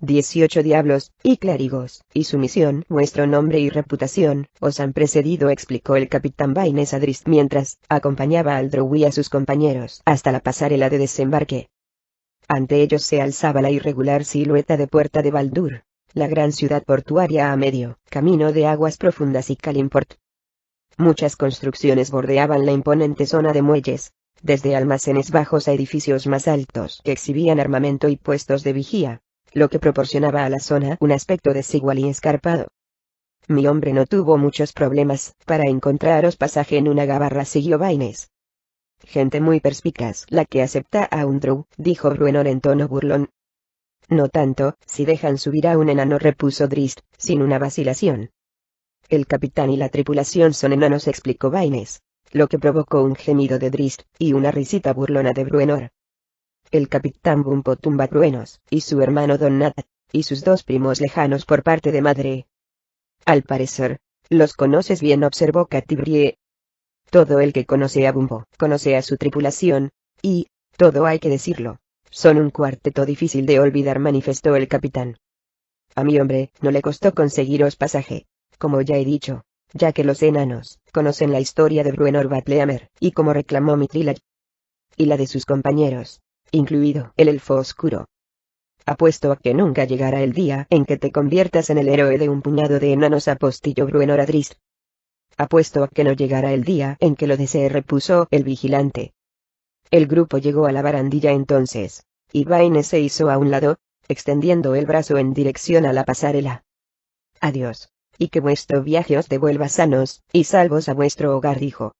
18 diablos, y clérigos, y su misión, vuestro nombre y reputación, os han precedido, explicó el capitán Baines a Drist mientras acompañaba al Drow y a sus compañeros hasta la pasarela de desembarque. Ante ellos se alzaba la irregular silueta de Puerta de Baldur, la gran ciudad portuaria a medio camino de aguas profundas y Calimport. Muchas construcciones bordeaban la imponente zona de muelles, desde almacenes bajos a edificios más altos que exhibían armamento y puestos de vigía, lo que proporcionaba a la zona un aspecto desigual y escarpado. Mi hombre no tuvo muchos problemas para encontraros pasaje en una gabarra, siguió Baines. Gente muy perspicaz la que acepta a un Drow, dijo Bruenor en tono burlón. No tanto, si dejan subir a un enano, repuso Drist, sin una vacilación. El capitán y la tripulación son enanos, explicó Baines, lo que provocó un gemido de Drist, y una risita burlona de Bruenor. El capitán Bumpo Tumbatruenos, y su hermano Don Nat, y sus dos primos lejanos por parte de madre. Al parecer, los conoces bien, observó Catibrie. Todo el que conoce a Bumpo, conoce a su tripulación, y, todo hay que decirlo, son un cuarteto difícil de olvidar, manifestó el capitán. A mi hombre no le costó conseguiros pasaje, como ya he dicho, ya que los enanos conocen la historia de Bruenor Batleamer, y como reclamó Mithril y la de sus compañeros, incluido el elfo oscuro. Apuesto a que nunca llegará el día en que te conviertas en el héroe de un puñado de enanos, apostilló Bruenor a Drist. Apuesto a que no llegará el día en que lo desee, repuso el vigilante. El grupo llegó a la barandilla entonces, y Baines se hizo a un lado, extendiendo el brazo en dirección a la pasarela. Adiós, y que vuestro viaje os devuelva sanos y salvos a vuestro hogar, dijo.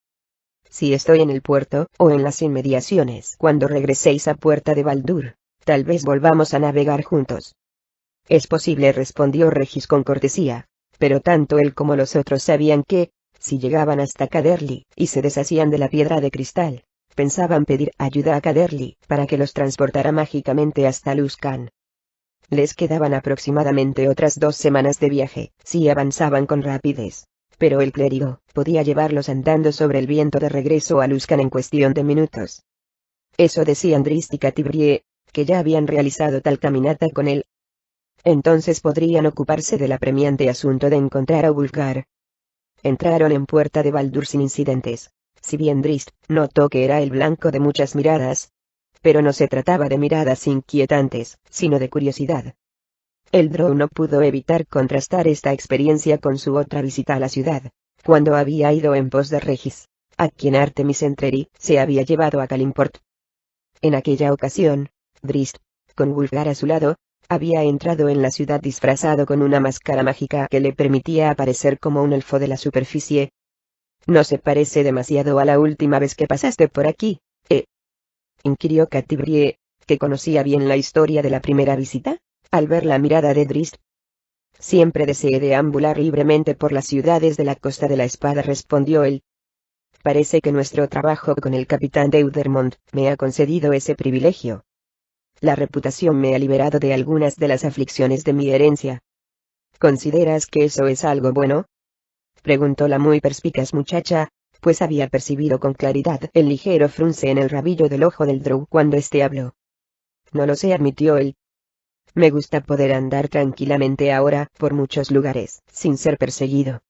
Si estoy en el puerto o en las inmediaciones cuando regreséis a Puerta de Baldur, tal vez volvamos a navegar juntos. Es posible, respondió Regis con cortesía, pero tanto él como los otros sabían que, si llegaban hasta Caderly y se deshacían de la piedra de cristal, pensaban pedir ayuda a Caderly para que los transportara mágicamente hasta Luskan. Les quedaban aproximadamente otras 2 semanas de viaje, si avanzaban con rapidez, pero el clérigo podía llevarlos andando sobre el viento de regreso a Luskan en cuestión de minutos. Eso decían Drist y Catibrie, que ya habían realizado tal caminata con él. Entonces podrían ocuparse del apremiante asunto de encontrar a Wulfgar. Entraron en Puerta de Baldur sin incidentes, si bien Drist notó que era el blanco de muchas miradas. Pero no se trataba de miradas inquietantes, sino de curiosidad. El Drow no pudo evitar contrastar esta experiencia con su otra visita a la ciudad, cuando había ido en pos de Regis, a quien Artemis Entreri se había llevado a Calimport. En aquella ocasión, Drist, con Wulfgar a su lado, había entrado en la ciudad disfrazado con una máscara mágica que le permitía aparecer como un elfo de la superficie. ¿No se parece demasiado a la última vez que pasaste por aquí, inquirió Catibrie, que conocía bien la historia de la primera visita, al ver la mirada de Drist? Siempre deseé deambular libremente por las ciudades de la Costa de la Espada, respondió él. Parece que nuestro trabajo con el capitán Deudermont me ha concedido ese privilegio. La reputación me ha liberado de algunas de las aflicciones de mi herencia. ¿Consideras que eso es algo bueno?, preguntó la muy perspicaz muchacha, pues había percibido con claridad el ligero frunce en el rabillo del ojo del Drow cuando éste habló. No lo sé, admitió él. Me gusta poder andar tranquilamente ahora por muchos lugares, sin ser perseguido.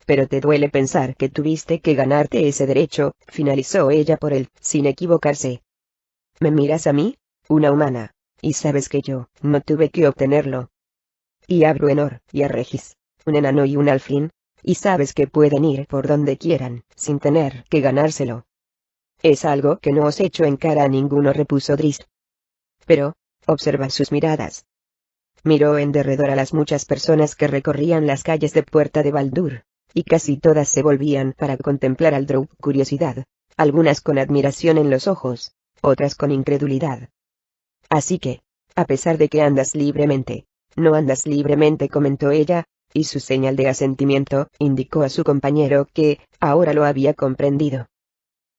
Pero te duele pensar que tuviste que ganarte ese derecho, finalizó ella por él, sin equivocarse. ¿Me miras a mí, una humana, y sabes que yo no tuve que obtenerlo? Y a Bruenor, y a Regis, un enano y un alfín, y sabes que pueden ir por donde quieran, sin tener que ganárselo. Es algo que no os echo en cara a ninguno, repuso Drist. Pero, observa sus miradas. Miró en derredor a las muchas personas que recorrían las calles de Puerta de Baldur, y casi todas se volvían para contemplar al Drow, curiosidad, algunas con admiración en los ojos, otras con incredulidad. Así que, a pesar de que andas libremente, no andas libremente, comentó ella, y su señal de asentimiento indicó a su compañero que, ahora lo había comprendido.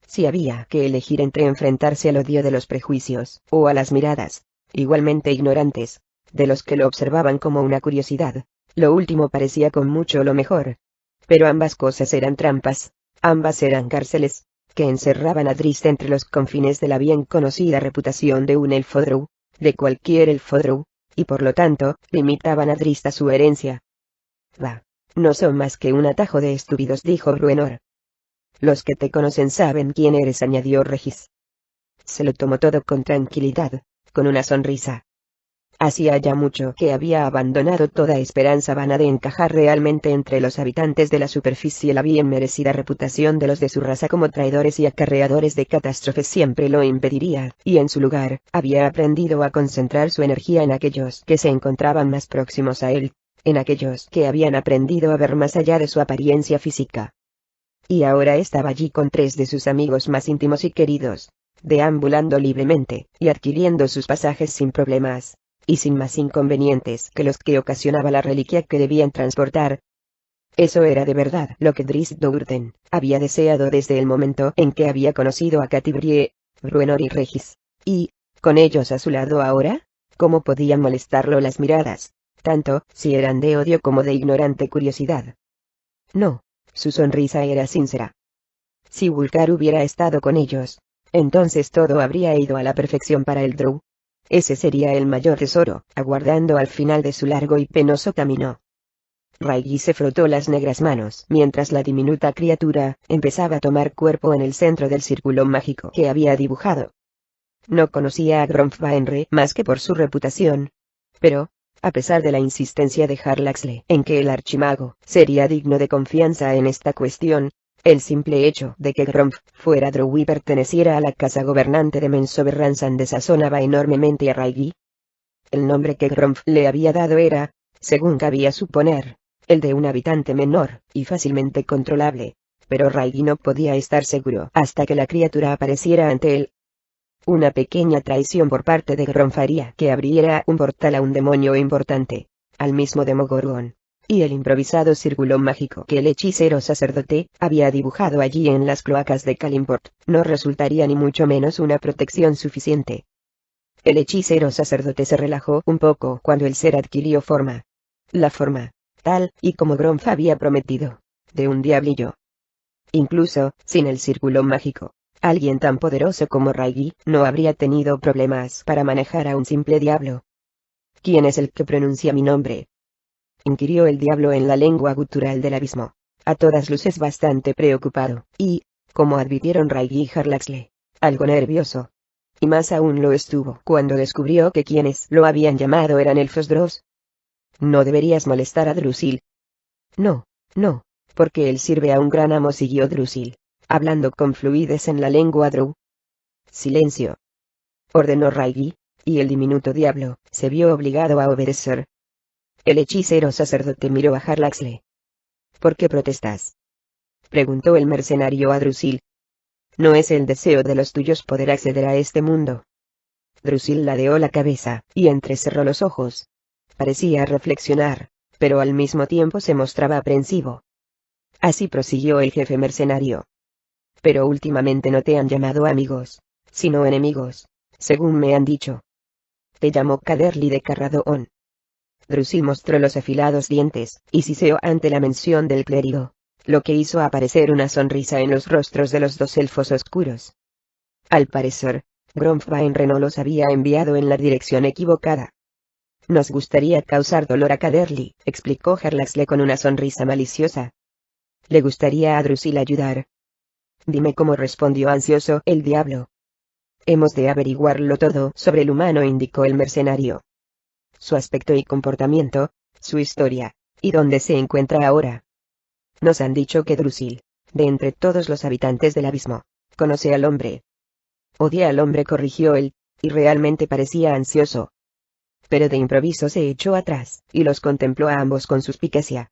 Si había que elegir entre enfrentarse al odio de los prejuicios, o a las miradas, igualmente ignorantes, de los que lo observaban como una curiosidad, lo último parecía con mucho lo mejor. Pero ambas cosas eran trampas, ambas eran cárceles, que encerraban a Drist entre los confines de la bien conocida reputación de un elfo Drow, de cualquier elfo Drow, y por lo tanto, limitaban a Drizzt a su herencia. «Va. No son más que un atajo de estúpidos», dijo Bruenor. «Los que te conocen saben quién eres», añadió Regis. Se lo tomó todo con tranquilidad, con una sonrisa. Hacía ya mucho que había abandonado toda esperanza vana de encajar realmente entre los habitantes de la superficie. La bien merecida reputación de los de su raza como traidores y acarreadores de catástrofes siempre lo impediría, y en su lugar, había aprendido a concentrar su energía en aquellos que se encontraban más próximos a él, en aquellos que habían aprendido a ver más allá de su apariencia física. Y ahora estaba allí con 3 de sus amigos más íntimos y queridos, deambulando libremente, y adquiriendo sus pasajes sin problemas, y sin más inconvenientes que los que ocasionaba la reliquia que debían transportar. Eso era de verdad lo que Drizzt Do'Urden había deseado desde el momento en que había conocido a Catti-brie, Bruenor y Regis, y, con ellos a su lado ahora, ¿cómo podían molestarlo las miradas, tanto si eran de odio como de ignorante curiosidad? No, su sonrisa era sincera. Si Wulfgar hubiera estado con ellos, entonces todo habría ido a la perfección para el Drow. Ese sería el mayor tesoro, aguardando al final de su largo y penoso camino. Raigi se frotó las negras manos mientras la diminuta criatura empezaba a tomar cuerpo en el centro del círculo mágico que había dibujado. No conocía a Gromfvaenre más que por su reputación. Pero, a pesar de la insistencia de Harlaxle en que el archimago sería digno de confianza en esta cuestión, el simple hecho de que Gromf fuera Drow y perteneciera a la casa gobernante de Menzoberranzan desazonaba enormemente a Raigi. El nombre que Gromf le había dado era, según cabía suponer, el de un habitante menor y fácilmente controlable, pero Raigi no podía estar seguro hasta que la criatura apareciera ante él. Una pequeña traición por parte de Gromf haría que abriera un portal a un demonio importante, al mismo Demogorgon, y el improvisado círculo mágico que el hechicero sacerdote había dibujado allí en las cloacas de Kalimport no resultaría ni mucho menos una protección suficiente. El hechicero sacerdote se relajó un poco cuando el ser adquirió forma. La forma, tal y como Gromf había prometido, de un diablillo. Incluso, sin el círculo mágico, alguien tan poderoso como Raigi no habría tenido problemas para manejar a un simple diablo. ¿Quién es el que pronuncia mi nombre?, inquirió el diablo en la lengua gutural del abismo, a todas luces bastante preocupado, y, como advirtieron Raigi y Harlaxle, algo nervioso. Y más aún lo estuvo cuando descubrió que quienes lo habían llamado eran elfos Drows. «No deberías molestar a Drusil». «No, no, porque él sirve a un gran amo», siguió Drusil, hablando con fluidez en la lengua Drow. «Silencio», ordenó Raigi, y el diminuto diablo se vio obligado a obedecer. El hechicero sacerdote miró a Harlaxle. «¿Por qué protestas?», preguntó el mercenario a Drusil. «¿No es el deseo de los tuyos poder acceder a este mundo?». Drusil ladeó la cabeza, y entrecerró los ojos. Parecía reflexionar, pero al mismo tiempo se mostraba aprensivo. Así prosiguió el jefe mercenario. «Pero últimamente no te han llamado amigos, sino enemigos, según me han dicho». «Te llamó Caderly de Carradoon». Drusil mostró los afilados dientes, y siseó ante la mención del clérigo, lo que hizo aparecer una sonrisa en los rostros de los 2 elfos oscuros. Al parecer, Gromfvaenre no los había enviado en la dirección equivocada. «Nos gustaría causar dolor a Caderly», explicó Harlaxle con una sonrisa maliciosa. «¿Le gustaría a Drusil ayudar?». «Dime cómo», respondió ansioso el diablo. «Hemos de averiguarlo todo sobre el humano», indicó el mercenario. «Su aspecto y comportamiento, su historia, y dónde se encuentra ahora». «Nos han dicho que Drusil, de entre todos los habitantes del abismo, conoce al hombre». «Odia al hombre», corrigió él, y realmente parecía ansioso. Pero de improviso se echó atrás, y los contempló a ambos con suspicacia.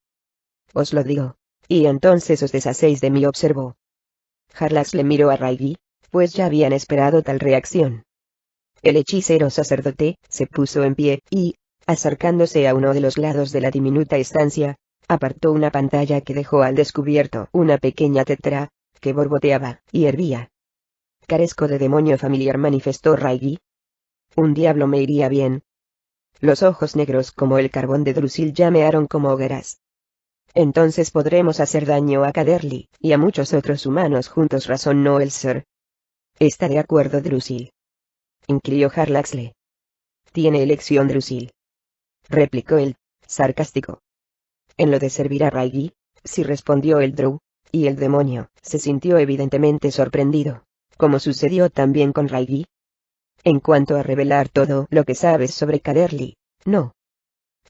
«Os lo digo, y entonces os deshacéis de mí», observó. Harlaxle miró a Raigi, pues ya habían esperado tal reacción. El hechicero sacerdote se puso en pie, y, acercándose a uno de los lados de la diminuta estancia, apartó una pantalla que dejó al descubierto una pequeña tetra, que borboteaba y hervía. «Carezco de demonio familiar», manifestó Raigi. «Un diablo me iría bien». Los ojos negros como el carbón de Drusil llamearon como hogueras. «Entonces podremos hacer daño a Caderly y a muchos otros humanos juntos», razonó el ser. «¿Está de acuerdo Drusil?», inquirió Harlaxle. «Tiene elección Drusil. replicó el sarcástico. En lo de servir a Raigi, sí, respondió el Drow, y el demonio se sintió evidentemente sorprendido, como sucedió también con Raigi. En cuanto a revelar todo lo que sabes sobre Caderly, no.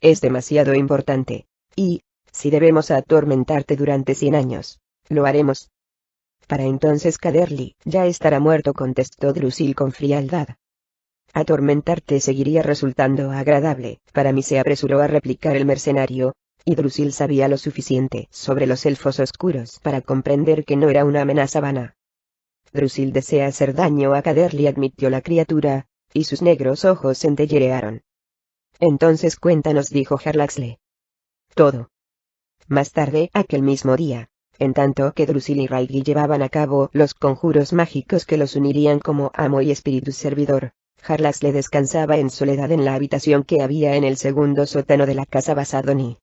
Es demasiado importante, y, si debemos atormentarte durante 100 años, lo haremos. Para entonces Caderly ya estará muerto, contestó Drusil con frialdad. Atormentarte seguiría resultando agradable, para mí, se apresuró a replicar el mercenario, y Drusil sabía lo suficiente sobre los elfos oscuros para comprender que no era una amenaza vana. Drusil desea hacer daño a Caderly, admitió la criatura, y sus negros ojos centellearon. Entonces cuéntanos, dijo Jarlaxle. Todo. Más tarde, aquel mismo día, en tanto que Drusil y Raigi llevaban a cabo los conjuros mágicos que los unirían como amo y espíritu servidor, Jarlaxle descansaba en soledad en la habitación que había en el segundo sótano de la casa Basadoni.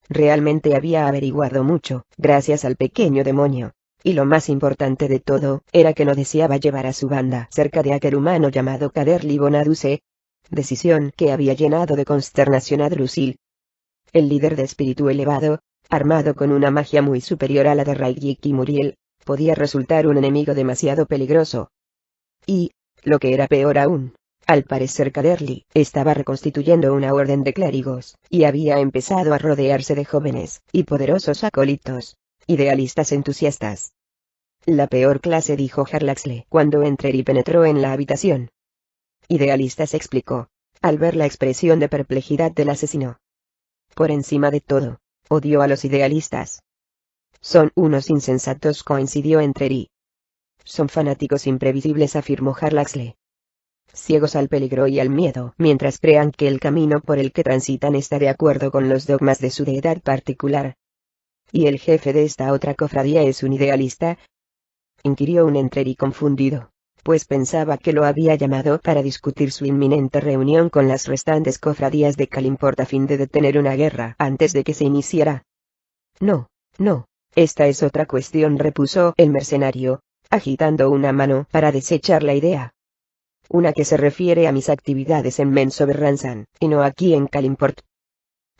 Realmente había averiguado mucho, gracias al pequeño demonio, y lo más importante de todo, era que no deseaba llevar a su banda cerca de aquel humano llamado Caderly Bonaduse, decisión que había llenado de consternación a Drusil. El líder de espíritu elevado, armado con una magia muy superior a la de Raigi y Muriel, podía resultar un enemigo demasiado peligroso. Y, lo que era peor aún, al parecer Caderly estaba reconstituyendo una orden de clérigos, y había empezado a rodearse de jóvenes y poderosos acólitos, idealistas entusiastas. La peor clase, dijo Jarlaxle cuando Entreri penetró en la habitación. Idealistas, explicó, al ver la expresión de perplejidad del asesino. Por encima de todo, odio a los idealistas. Son unos insensatos, coincidió Entreri. Son fanáticos imprevisibles, afirmó Jarlaxle. Ciegos al peligro y al miedo, mientras crean que el camino por el que transitan está de acuerdo con los dogmas de su deidad particular. ¿Y el jefe de esta otra cofradía es un idealista?, inquirió un Entreri confundido, pues pensaba que lo había llamado para discutir su inminente reunión con las restantes cofradías de Kalimport a fin de detener una guerra antes de que se iniciara. No, no, esta es otra cuestión, repuso el mercenario, agitando una mano para desechar la idea. Una que se refiere a mis actividades en Mensoberranzan, y no aquí en Kalimport.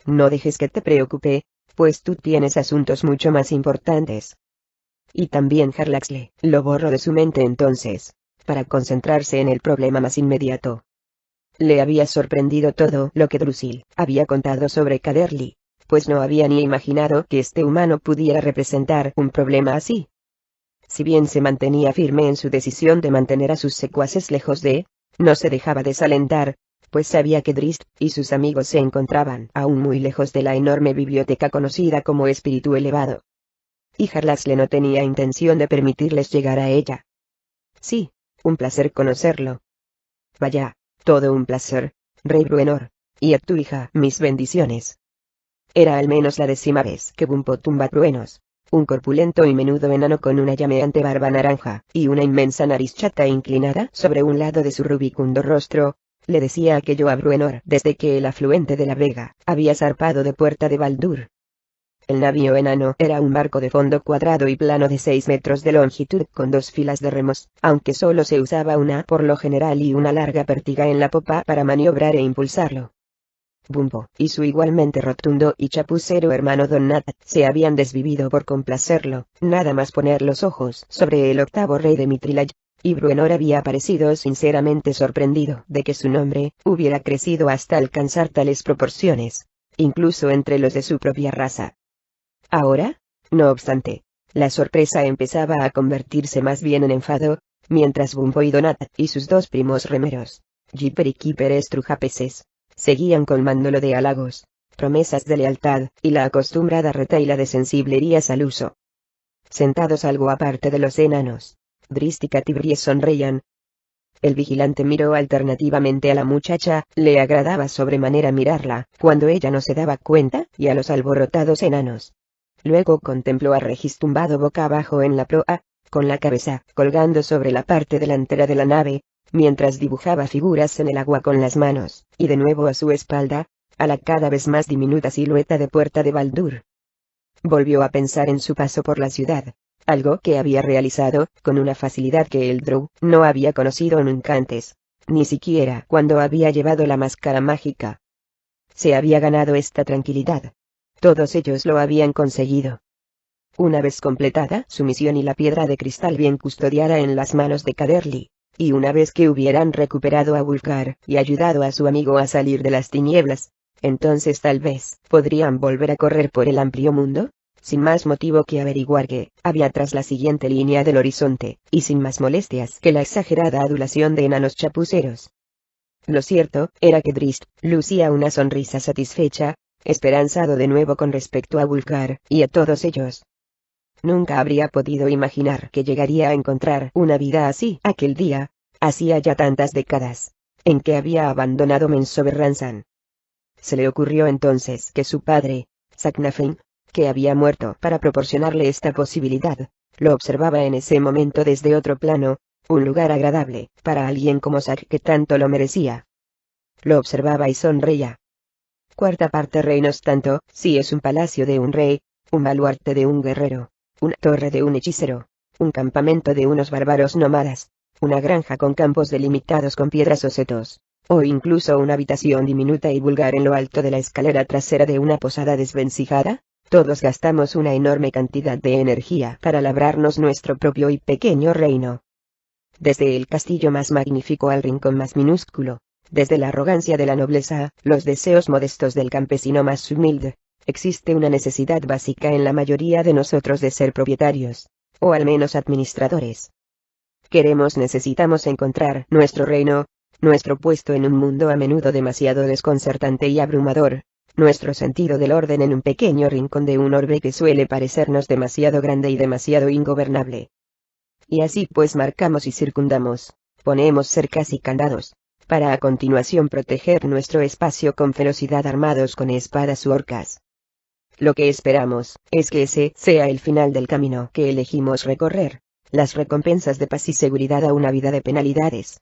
No dejes que te preocupe, pues tú tienes asuntos mucho más importantes. Y también Jarlaxle lo borró de su mente entonces, para concentrarse en el problema más inmediato. Le había sorprendido todo lo que Drusil había contado sobre Caderly, pues no había ni imaginado que este humano pudiera representar un problema así. Si bien se mantenía firme en su decisión de mantener a sus secuaces lejos no se dejaba desalentar, pues sabía que Drizzt y sus amigos se encontraban aún muy lejos de la enorme biblioteca conocida como espíritu elevado. Y Jarlaxle no tenía intención de permitirles llegar a ella. Sí, un placer conocerlo. Vaya, todo un placer, Rey Bruenor, y a tu hija mis bendiciones. Era al menos la 10ª vez que Bumpo Tumbatruenos, un corpulento y menudo enano con una llameante barba naranja y una inmensa nariz chata inclinada sobre un lado de su rubicundo rostro, le decía aquello a Bruenor desde que el afluente de la Vega había zarpado de Puerta de Baldur. El navío enano era un barco de fondo cuadrado y plano de 6 metros de longitud con 2 filas de remos, aunque solo se usaba una por lo general y una larga pértiga en la popa para maniobrar e impulsarlo. Bumpo y su igualmente rotundo y chapucero hermano Don Nat se habían desvivido por complacerlo, nada más poner los ojos sobre el 8º rey de Mitrilaj, y Bruenor había parecido sinceramente sorprendido de que su nombre hubiera crecido hasta alcanzar tales proporciones, incluso entre los de su propia raza. Ahora, no obstante, la sorpresa empezaba a convertirse más bien en enfado, mientras Bumpo y Donat y sus 2 primos remeros, Jipper y Kipper Estrujapeses, seguían colmándolo de halagos, promesas de lealtad y la acostumbrada retahíla de sensiblerías al uso. Sentados algo aparte de los enanos, Drizzt y Catibries sonreían. El vigilante miró alternativamente a la muchacha, le agradaba sobremanera mirarla, cuando ella no se daba cuenta, y a los alborotados enanos. Luego contempló a Regis tumbado boca abajo en la proa, con la cabeza colgando sobre la parte delantera de la nave, mientras dibujaba figuras en el agua con las manos, y de nuevo a su espalda, a la cada vez más diminuta silueta de Puerta de Baldur. Volvió a pensar en su paso por la ciudad, algo que había realizado con una facilidad que el Drow no había conocido nunca antes, ni siquiera cuando había llevado la máscara mágica. se había ganado esta tranquilidad. Todos ellos lo habían conseguido. Una vez completada su misión y la piedra de cristal bien custodiada en las manos de Caderly, y una vez que hubieran recuperado a Wulfgar y ayudado a su amigo a salir de las tinieblas, entonces tal vez podrían volver a correr por el amplio mundo, sin más motivo que averiguar qué había tras la siguiente línea del horizonte, y sin más molestias que la exagerada adulación de enanos chapuceros. Lo cierto era que Drizzt lucía una sonrisa satisfecha, esperanzado de nuevo con respecto a Wulfgar y a todos ellos. Nunca habría podido imaginar que llegaría a encontrar una vida así aquel día, hacía ya tantas décadas, en que había abandonado Menzoberranzan. Se le ocurrió entonces que su padre, Saknafein, que había muerto para proporcionarle esta posibilidad, lo observaba en ese momento desde otro plano, un lugar agradable para alguien como Zack que tanto lo merecía. Lo observaba y sonreía. Cuarta parte reinos tanto, si es un palacio de un rey, un baluarte de un guerrero, una torre de un hechicero, un campamento de unos bárbaros nómadas, una granja con campos delimitados con piedras o setos, o incluso una habitación diminuta y vulgar en lo alto de la escalera trasera de una posada desvencijada, todos gastamos una enorme cantidad de energía para labrarnos nuestro propio y pequeño reino. Desde el castillo más magnífico al rincón más minúsculo, desde la arrogancia de la nobleza, los deseos modestos del campesino más humilde, existe una necesidad básica en la mayoría de nosotros de ser propietarios, o al menos administradores. Necesitamos encontrar nuestro reino, nuestro puesto en un mundo a menudo demasiado desconcertante y abrumador, nuestro sentido del orden en un pequeño rincón de un orbe que suele parecernos demasiado grande y demasiado ingobernable. Y así pues marcamos y circundamos, ponemos cercas y candados, para a continuación proteger nuestro espacio con ferocidad armados con espadas u horcas. Lo que esperamos es que ese sea el final del camino que elegimos recorrer, las recompensas de paz y seguridad a una vida de penalidades.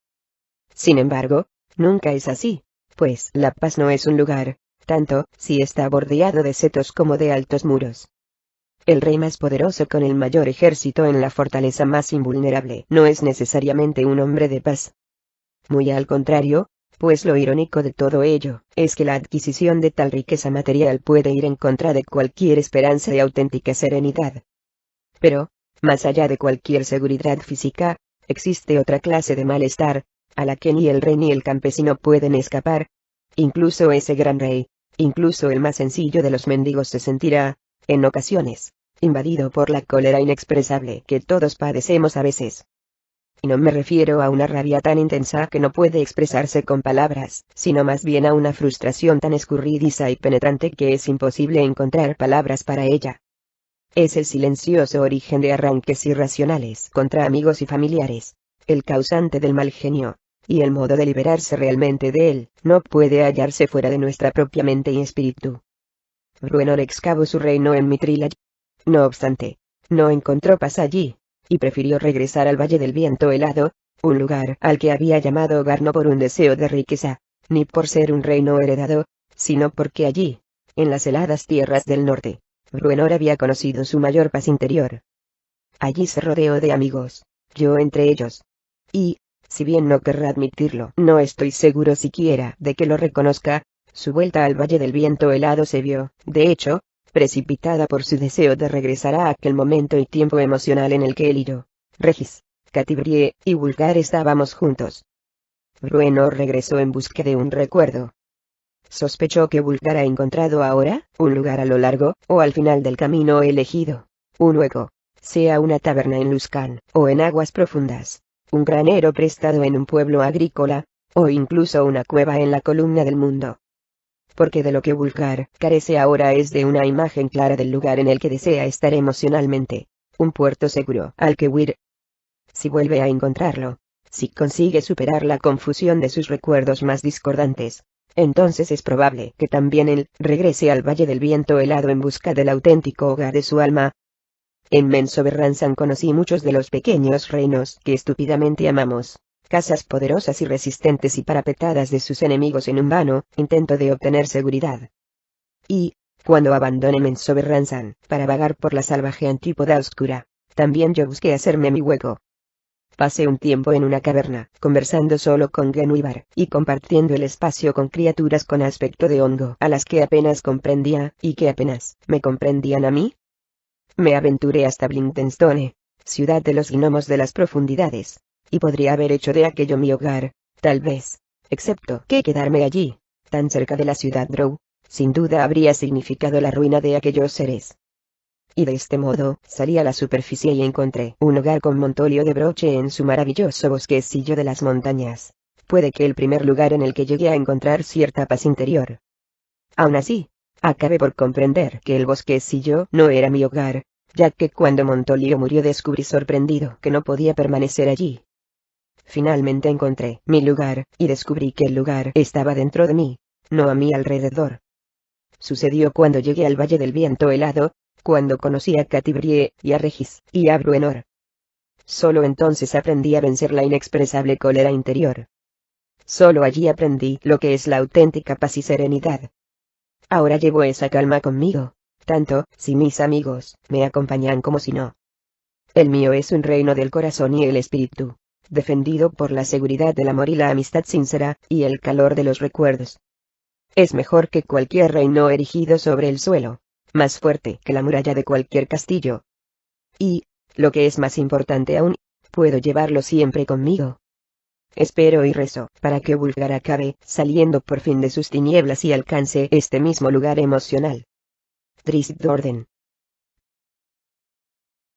Sin embargo, nunca es así, pues la paz no es un lugar, tanto si está bordeado de setos como de altos muros. El rey más poderoso con el mayor ejército en la fortaleza más invulnerable no es necesariamente un hombre de paz. Muy al contrario, pues lo irónico de todo ello es que la adquisición de tal riqueza material puede ir en contra de cualquier esperanza de auténtica serenidad. Pero, más allá de cualquier seguridad física, existe otra clase de malestar, a la que ni el rey ni el campesino pueden escapar. Incluso ese gran rey, incluso el más sencillo de los mendigos se sentirá, en ocasiones, invadido por la cólera inexpresable que todos padecemos a veces. Y no me refiero a una rabia tan intensa que no puede expresarse con palabras, sino más bien a una frustración tan escurridiza y penetrante que es imposible encontrar palabras para ella. Es el silencioso origen de arranques irracionales contra amigos y familiares, el causante del mal genio, y el modo de liberarse realmente de él no puede hallarse fuera de nuestra propia mente y espíritu. Bruenor excavó su reino en Mithril. No obstante, no encontró paz allí, y prefirió regresar al Valle del Viento Helado, un lugar al que había llamado hogar no por un deseo de riqueza, ni por ser un reino heredado, sino porque allí, en las heladas tierras del norte, Bruenor había conocido su mayor paz interior. Allí se rodeó de amigos, yo entre ellos. Y, si bien no querrá admitirlo, no estoy seguro siquiera de que lo reconozca, su vuelta al Valle del Viento Helado se vio, de hecho, precipitada por su deseo de regresar a aquel momento y tiempo emocional en el que él y yo, Regis, Catibrie y Wulfgar estábamos juntos. Bruenor regresó en busca de un recuerdo. Sospechó que Wulfgar ha encontrado ahora un lugar a lo largo o al final del camino elegido, un hueco, sea una taberna en Luskan o en aguas profundas, un granero prestado en un pueblo agrícola, o incluso una cueva en la columna del mundo. Porque de lo que Wulfgar carece ahora es de una imagen clara del lugar en el que desea estar emocionalmente, un puerto seguro al que huir. Si vuelve a encontrarlo, si consigue superar la confusión de sus recuerdos más discordantes, entonces es probable que también él regrese al Valle del Viento Helado en busca del auténtico hogar de su alma. En Menzoberranzan conocí muchos de los pequeños reinos que estúpidamente amamos. Casas poderosas y resistentes y parapetadas de sus enemigos en un vano intento de obtener seguridad. Y, cuando abandoné Menzoberranzan para vagar por la salvaje antípoda oscura, también yo busqué hacerme mi hueco. Pasé un tiempo en una caverna, conversando solo con Genuibar, y compartiendo el espacio con criaturas con aspecto de hongo, a las que apenas comprendía, y que apenas me comprendían a mí. Me aventuré hasta Blindenstone, ciudad de los gnomos de las profundidades, y podría haber hecho de aquello mi hogar, tal vez, excepto que quedarme allí, tan cerca de la ciudad Drow, sin duda habría significado la ruina de aquellos seres. Y de este modo, salí a la superficie y encontré un hogar con Montolio de Broche en su maravilloso bosquecillo de las montañas. Puede que el primer lugar en el que llegué a encontrar cierta paz interior. Aún así, acabé por comprender que el bosquecillo no era mi hogar, ya que cuando Montolio murió descubrí sorprendido que no podía permanecer allí. Finalmente encontré mi lugar, y descubrí que el lugar estaba dentro de mí, no a mi alrededor. Sucedió cuando llegué al Valle del Viento Helado, cuando conocí a Catibrie, y a Regis, y a Bruenor. Solo entonces aprendí a vencer la inexpresable cólera interior. Solo allí aprendí lo que es la auténtica paz y serenidad. Ahora llevo esa calma conmigo, tanto si mis amigos me acompañan como si no. El mío es un reino del corazón y el espíritu, defendido por la seguridad del amor y la amistad sincera, y el calor de los recuerdos. Es mejor que cualquier reino erigido sobre el suelo, más fuerte que la muralla de cualquier castillo. Y, lo que es más importante aún, puedo llevarlo siempre conmigo. Espero y rezo para que Wulfgar acabe saliendo por fin de sus tinieblas y alcance este mismo lugar emocional. Drizzt Do'Urden.